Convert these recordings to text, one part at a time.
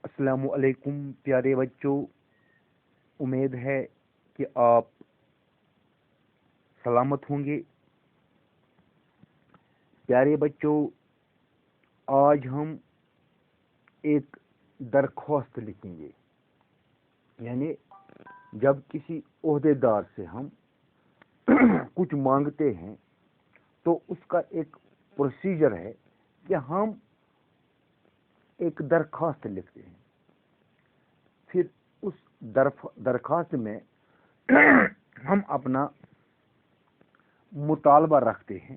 السلام علیکم پیارے بچوں، امید ہے کہ آپ سلامت ہوں گے۔ پیارے بچوں، آج ہم ایک درخواست لکھیں گے، یعنی جب کسی عہدے دار سے ہم کچھ مانگتے ہیں تو اس کا ایک پروسیجر ہے کہ ہم ایک درخواست لکھتے ہیں، پھر اس درخواست میں ہم اپنا مطالبہ رکھتے ہیں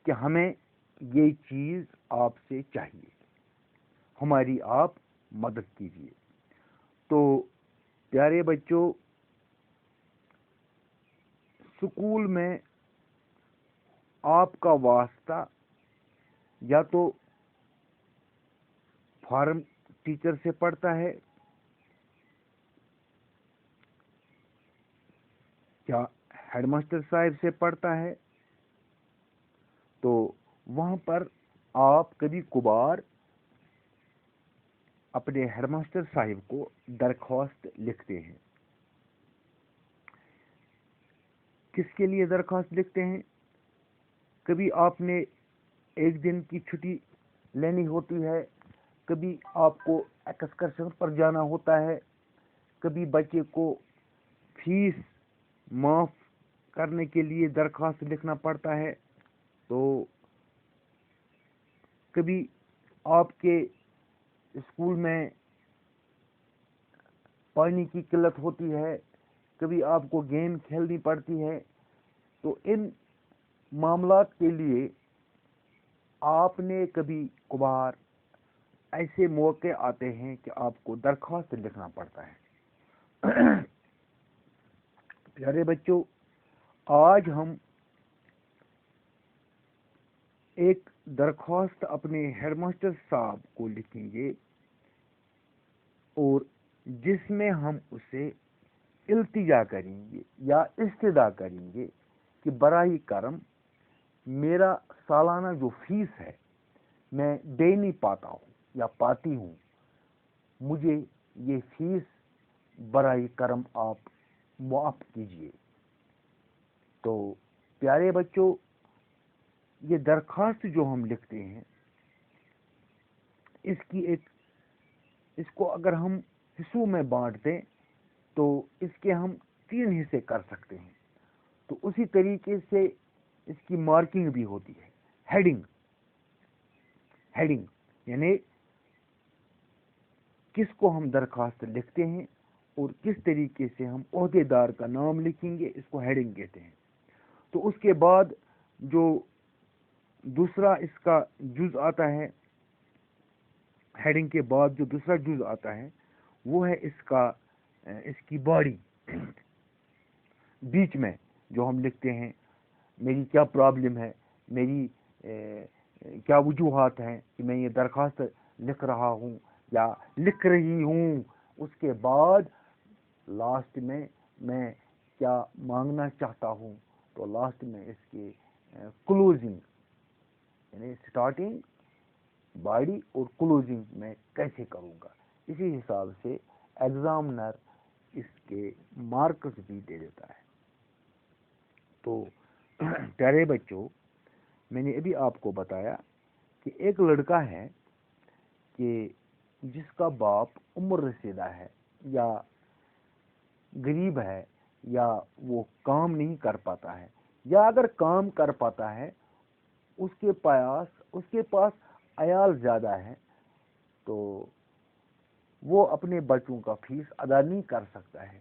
کہ ہمیں یہ چیز آپ سے چاہیے، ہماری آپ مدد کیجیے۔ تو پیارے بچوں، سکول میں آپ کا واسطہ یا تو فارم ٹیچر سے پڑتا ہے یا ہیڈ ماسٹر صاحب سے پڑتا ہے، تو وہاں پر آپ کبھی کبھار اپنے ہیڈ ماسٹر صاحب کو درخواست لکھتے ہیں۔ کس کے لیے درخواست لکھتے ہیں؟ کبھی آپ نے ایک دن کی چھٹی لینی ہوتی ہے، کبھی آپ کو ایکسکرشن پر جانا ہوتا ہے، کبھی بچے کو فیس معاف کرنے کے لیے درخواست لکھنا پڑتا ہے، تو کبھی آپ کے اسکول میں پانی کی قلت ہوتی ہے، کبھی آپ کو گیم کھیلنی پڑتی ہے۔ تو ان معاملات کے لیے آپ نے کبھی کبھار ایسے موقع آتے ہیں کہ آپ کو درخواست لکھنا پڑتا ہے۔ پیارے بچوں، آج ہم ایک درخواست اپنے ہیڈ ماسٹر صاحب کو لکھیں گے، اور جس میں ہم اسے التجا کریں گے یا استدعا کریں گے کہ براہ کرم میرا سالانہ جو فیس ہے میں دے نہیں پاتا ہوں یا پاتی ہوں، مجھے یہ فیس براہ کرم آپ معاف کیجیے۔ تو پیارے بچوں، یہ درخواست جو ہم لکھتے ہیں، اس کو اگر ہم حصوں میں بانٹ دیں تو اس کے ہم 3 حصے کر سکتے ہیں۔ تو اسی طریقے سے اس کی مارکنگ بھی ہوتی ہے، ہیڈنگ یعنی کس کو ہم درخواست لکھتے ہیں اور کس طریقے سے ہم عہدے دار کا نام لکھیں گے، اس کو ہیڈنگ کہتے ہیں۔ تو اس کے بعد جو دوسرا اس کا جز آتا ہے، ہیڈنگ کے بعد جو دوسرا جز آتا ہے وہ ہے اس کی باڈی۔ بیچ میں جو ہم لکھتے ہیں میری کیا پرابلم ہے، میری کیا وجوہات ہیں کہ میں یہ درخواست لکھ رہا ہوں یا لکھ رہی ہوں۔ اس کے بعد لاسٹ میں کیا مانگنا چاہتا ہوں، تو لاسٹ میں اس کی کلوزنگ یعنی سٹارٹنگ، باڈی اور کلوزنگ میں کیسے کروں گا، اسی حساب سے ایگزامنر اس کے مارکس بھی دے دیتا ہے۔ تو پیارے بچوں، میں نے ابھی آپ کو بتایا کہ ایک لڑکا ہے کہ جس کا باپ عمر رسیدہ ہے یا غریب ہے، یا وہ کام نہیں کر پاتا ہے، یا اگر کام کر پاتا ہے اس کے پاس عیال زیادہ ہے، تو وہ اپنے بچوں کا فیس ادا نہیں کر سکتا ہے۔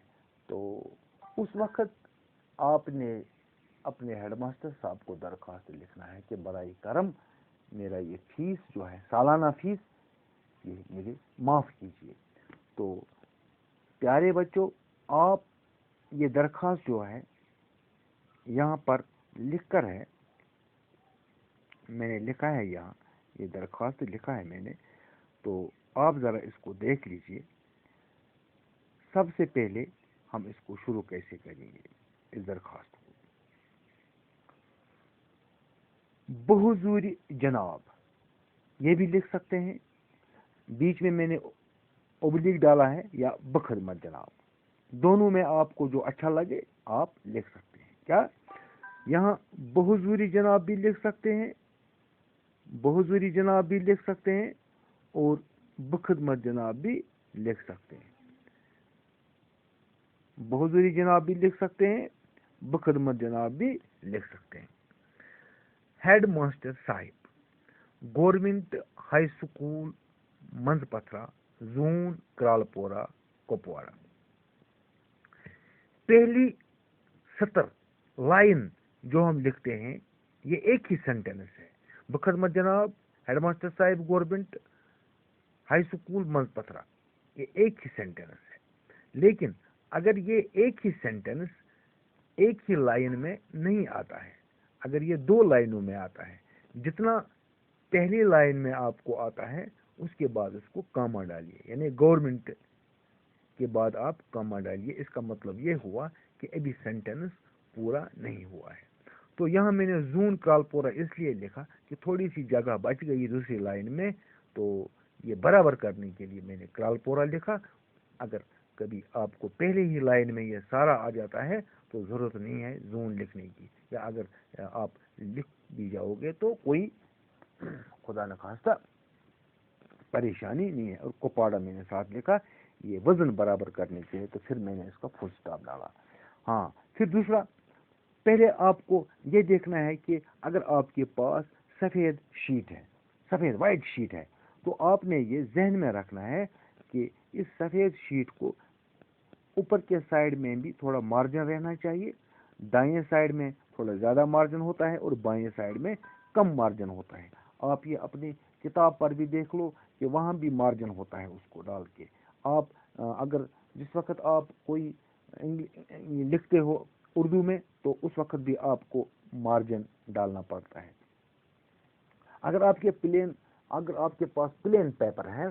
تو اس وقت آپ نے اپنے ہیڈ ماسٹر صاحب کو درخواست لکھنا ہے کہ براہ کرم میرا یہ فیس جو ہے، سالانہ فیس، یہ مجھے معاف کیجیے۔ تو پیارے بچوں، آپ یہ درخواست جو ہے یہاں پر لکھ کر ہے، میں نے لکھا ہے یہاں، یہ درخواست لکھا ہے میں نے، تو آپ ذرا اس کو دیکھ لیجئے۔ سب سے پہلے ہم اس کو شروع کیسے کریں گے، اس درخواست کو۔ بحضور جناب، یہ بھی لکھ سکتے ہیں۔ بیچ میں نے اوبلیک ڈالا ہے یا بخدمت جناب، دونوں میں آپ کو جو اچھا لگے آپ لکھ سکتے ہیں. کیا یہاں بحضوری جناب بھی لکھ سکتے ہیں، بحضوری جناب بھی لکھ سکتے ہیں اور بخدمت جناب بھی لکھ سکتے ہیں. بحضوری جناب بھی لکھ سکتے ہیں، بخدمت جناب بھی لکھ سکتے ہیں. ہیڈ ماسٹر صاحب، گورنمنٹ ہائی سکول منز پتھرا، زون کرالپورہ کپوارہ. پہلی سطر لائن جو ہم لکھتے ہیں یہ ایک ہی سینٹینس ہے. بخدمت جناب، ہیڈ ماسٹر صاحب، گورنمنٹ ہائی سکول منز پتھرا، یہ ایک ہی سینٹینس ہے. لیکن اگر یہ ایک ہی سینٹینس ایک ہی لائن میں نہیں آتا ہے، اگر یہ دو لائنوں میں آتا ہے، جتنا پہلی لائن میں آپ کو آتا ہے اس کے بعد اس کو کاما ڈالیے، یعنی گورنمنٹ کے بعد آپ کاما ڈالیے. اس کا مطلب یہ ہوا کہ ابھی سینٹینس پورا نہیں ہوا ہے. تو یہاں میں نے زون کرالپورہ اس لیے لکھا کہ تھوڑی سی جگہ بچ گئی دوسری لائن میں، تو یہ برابر کرنے کے لیے میں نے کرالپورہ لکھا. اگر کبھی آپ کو پہلے ہی لائن میں یہ سارا آ جاتا ہے تو ضرورت نہیں ہے زون لکھنے کی، یا اگر آپ لکھ بھی جاؤ گے تو کوئی خدا نخواستہ پریشانی نہیں ہے. اور کپواڑہ میں نے ساتھ لکھا یہ وزن برابر کرنے کے لیے، تو پھر میں نے اس کا فل سٹاپ ڈالا. ہاں، پھر دوسرا، پہلے آپ کو یہ دیکھنا ہے کہ اگر آپ کے پاس سفید شیٹ ہے، سفید وائٹ شیٹ ہے، تو آپ نے یہ ذہن میں رکھنا ہے کہ اس سفید شیٹ کو اوپر کے سائڈ میں بھی تھوڑا مارجن رہنا چاہیے. دائیں سائڈ میں تھوڑا زیادہ مارجن ہوتا ہے اور بائیں سائڈ میں کم مارجن ہوتا ہے. آپ یہ اپنی کتاب پر بھی دیکھ لو کہ وہاں بھی مارجن ہوتا ہے. اس کو ڈال کے آپ اگر جس وقت آپ کوئی لکھتے ہو اردو میں تو اس وقت بھی آپ کو مارجن ڈالنا پڑتا ہے. اگر آپ کے پاس پلین پیپر ہے،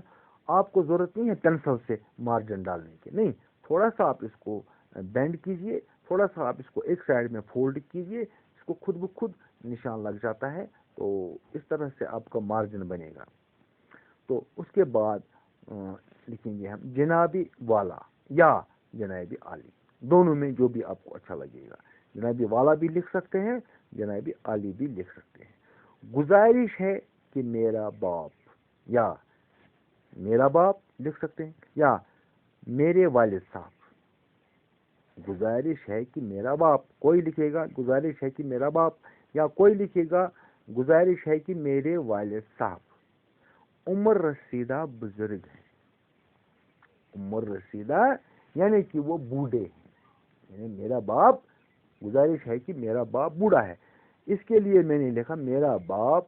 آپ کو ضرورت نہیں ہے پینسل سے مارجن ڈالنے کی، نہیں، تھوڑا سا آپ اس کو بینڈ کیجئے، تھوڑا سا آپ اس کو ایک سائڈ میں فولڈ کیجئے، اس کو خود بخود نشان لگ جاتا ہے. تو اس طرح سے آپ کا مارجن بنے گا. تو اس کے بعد لکھیں گے ہم جنابی والا یا جنابی عالی، دونوں میں جو بھی آپ کو اچھا لگے گا. جنابی والا بھی لکھ سکتے ہیں، جنابی عالی بھی لکھ سکتے ہیں. گزارش ہے کہ میرا باپ، یا میرا باپ لکھ سکتے ہیں، یا میرے والد صاحب. گزارش ہے کہ میرا باپ، کوئی لکھے گا گزارش ہے کہ میرا باپ، یا کوئی لکھے گا گزارش ہے کہ میرے والد صاحب. عمر رسیدہ بزرگ ہے. عمر رسیدہ یعنی کہ وہ بوڑھے ہیں، یعنی میرا باپ، گزارش ہے کہ میرا باپ بوڑھا ہے. اس کے لیے میں نے لکھا میرا باپ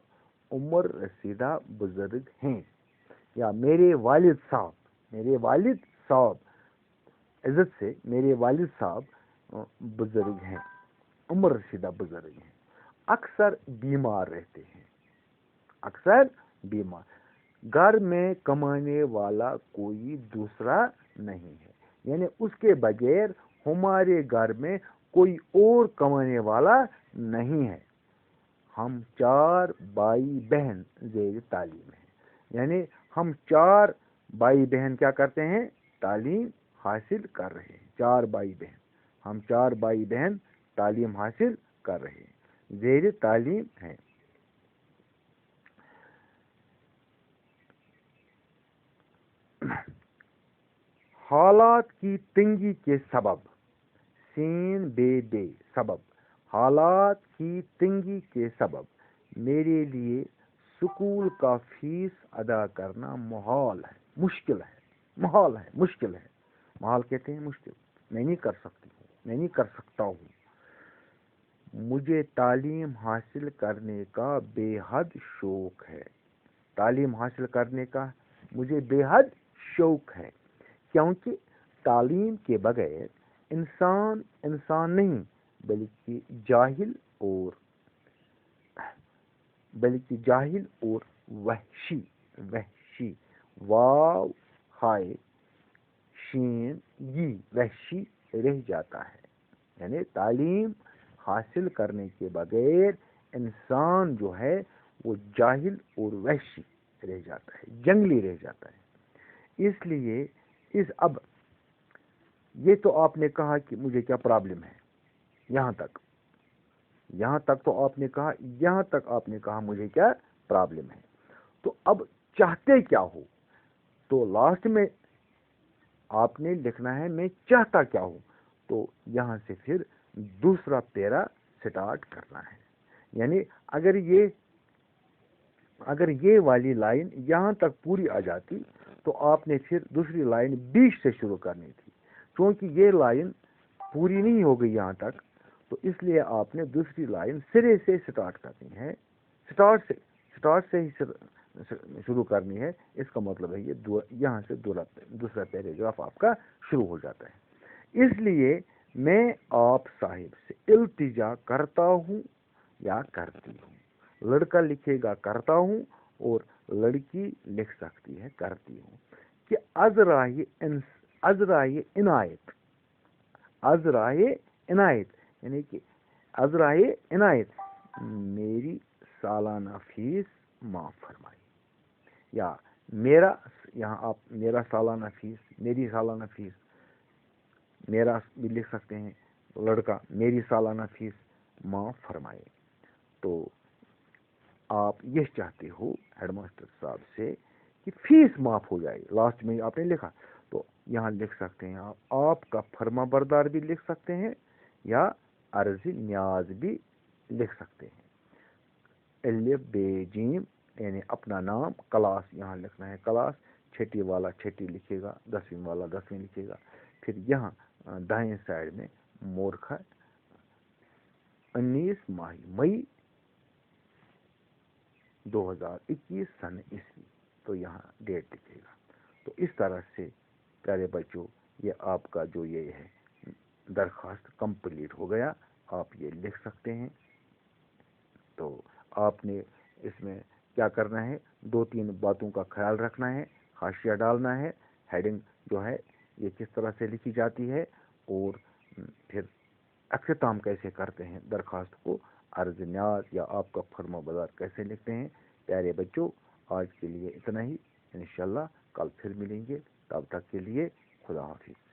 عمر رسیدہ بزرگ ہیں. یا میرے والد صاحب، میرے والد صاحب، عزت سے میرے والد صاحب بزرگ ہیں، عمر رسیدہ بزرگ ہیں. اکثر بیمار رہتے ہیں. اکثر بیمار. گھر میں کمانے والا کوئی دوسرا نہیں ہے، یعنی اس کے بغیر ہمارے گھر میں کوئی اور کمانے والا نہیں ہے. ہم 4 بھائی بہن زیر تعلیم ہیں، یعنی ہم 4 بھائی بہن کیا کرتے ہیں؟ تعلیم حاصل کر رہے ہیں. 4 بھائی بہن، ہم 4 بھائی بہن تعلیم حاصل کر رہے ہیں، زیر تعلیم ہیں. حالات کی تنگی کے سبب، سین بے سبب، حالات کی تنگی کے سبب میرے لیے سکول کا فیس ادا کرنا محال ہے، مشکل ہے. محال ہے، مشکل ہے. محال کہتے ہیں مشکل. میں نہیں کر سکتی ہوں، میں نہیں کر سکتا ہوں. مجھے تعلیم حاصل کرنے کا بے حد شوق ہے. تعلیم حاصل کرنے کا مجھے بے حد شوق ہے، کیونکہ تعلیم کے بغیر انسان نہیں بلکہ جاہل اور وحشی واو ہائے شین گی وحشی رہ جاتا ہے. یعنی تعلیم حاصل کرنے کے بغیر انسان جو ہے وہ جاہل اور وحشی رہ جاتا ہے، جنگلی رہ جاتا ہے. اس لیے اب یہ تو آپ نے کہا کہ مجھے کیا پرابلم ہے، یہاں تک تو آپ نے کہا، یہاں تک آپ نے کہا مجھے کیا پرابلم ہے. تو اب چاہتے کیا ہو؟ تو لاسٹ میں آپ نے لکھنا ہے میں چاہتا کیا ہوں. تو یہاں سے پھر دوسرا پیرا سٹارٹ کرنا ہے. یعنی اگر یہ والی لائن یہاں تک پوری آ جاتی تو آپ نے پھر دوسری لائن بیچ سے شروع کرنی تھی. کیونکہ یہ لائن پوری نہیں ہو گئی یہاں تک، تو اس لیے آپ نے دوسری لائن سرے سے سٹارٹ کرنی ہے. سٹارٹ سے ہی شروع کرنی ہے. اس کا مطلب ہے یہ یہاں سے دوسرا پیراگراف آپ کا شروع ہو جاتا ہے. اس لیے میں آپ صاحب سے التجا کرتا ہوں یا کرتی ہوں. لڑکا لکھے گا کرتا ہوں اور لڑکی لکھ سکتی ہے کرتی ہوں. کہ عذرائے عنایت یعنی کہ عذرائے عنایت میری سالانہ فیس معاف فرمائی. یا یہاں آپ میرا سالانہ فیس، میری سالانہ فیس، میرا بھی لکھ سکتے ہیں. لڑکا میری سالانہ فیس معاف فرمائے. تو آپ یہ چاہتے ہو ہیڈ ماسٹر صاحب سے کہ فیس معاف ہو جائے. لاسٹ میں آپ نے لکھا تو یہاں لکھ سکتے ہیں آپ کا فرما بردار بھی لکھ سکتے ہیں یا عرض نیاز بھی لکھ سکتے ہیں. الف بے جیم یعنی اپنا نام، کلاس یہاں لکھنا ہے کلاس. چھٹی والا چھٹی لکھے گا، 10ویں والا 10ویں لکھے گا. پھر یہاں دائیں سائڈ میں مورکھا 19 ماہ مئی 2021 سن عیسوی. تو یہاں ڈیٹ لکھے گا. تو اس طرح سے پیارے بچوں یہ آپ کا جو یہ ہے درخواست کمپلیٹ ہو گیا. آپ یہ لکھ سکتے ہیں. تو آپ نے اس میں کیا کرنا ہے، 2-3 باتوں کا خیال رکھنا ہے. حاشیہ ڈالنا ہے، ہیڈنگ جو ہے یہ کس طرح سے لکھی جاتی ہے، اور پھر اختتام کیسے کرتے ہیں درخواست کو. عرض نیاز یا آپ کا فرما بردار کیسے لکھتے ہیں. پیارے بچوں آج کے لیے اتنا ہی. انشاءاللہ کل پھر ملیں گے. تب تک کے لیے خدا حافظ.